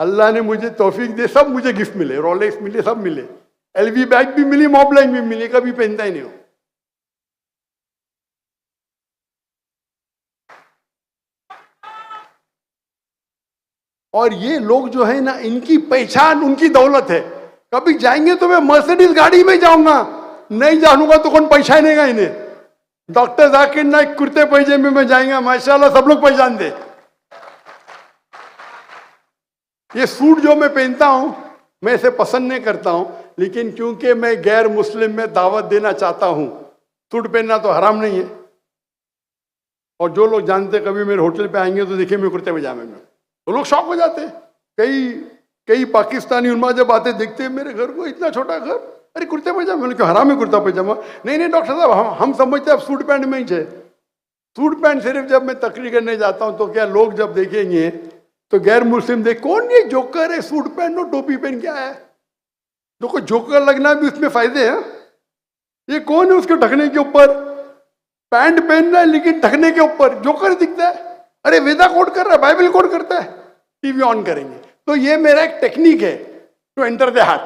अल्लाह ने मुझे तौफीक दे, सब मुझे गिफ्ट मिले, रोलेक्स मिले, सब मिले, एलवी बैग भी मिली, मॉबलाइन भी मिली, कभी पहनता ही नहीं हो। और ये लोग जो है ना, इनकी पहचान उनकी दौलत है। कभी जाएंगे तो मैं मर्सिडीज गाड़ी में जाऊंगा, नहीं जानूंगा तो कौन पहचानेगा इन्हें। डॉक्टर जाकिर नाइक कुर्ते पैजामे में जाएंगे, माशाल्लाह सब लोग पहचान दे। ये सूट जो मैं पहनता हूं, मैं इसे पसंद नहीं करता हूं, लेकिन क्योंकि मैं गैर मुस्लिम में दावत देना चाहता हूं, सूट पहनना तो हराम नहीं है। और जो लोग जानते कभी मेरे होटल पे आएंगे तो देखिए मैं कुर्ते पजामे में, तो लोग शॉक हो जाते हैं। कई पाकिस्तानी उन्मा जब आते देखते हैं मेरे घर को, इतना छोटा घर, अरे कुर्ते पजामा, मैंने कहा हराम है कुर्ता पजामा। नहीं डॉक्टर साहब, हम समझते हैं आप सूट पैंट में ही है। सूट पैंट सिर्फ जब मैं तकरीर करने जाता हूं तो क्या लोग जब देखेंगे तो गैर मुस्लिम देख, कौन ये जोकर है, सूट पहन और टोपी पहन के आया है। तो कोई जोकर लगना भी उसमें फायदे हैं। ये कौन है, उसके ढकने के ऊपर पैंट पहनना है लेकिन ढकने के ऊपर जोकर दिखता है। अरे वेदा कोड कर रहा है, बाइबल कोड करता है। टीवी ऑन करेंगे तो ये मेरा एक टेक्निक है टू एंटर द हार्ट।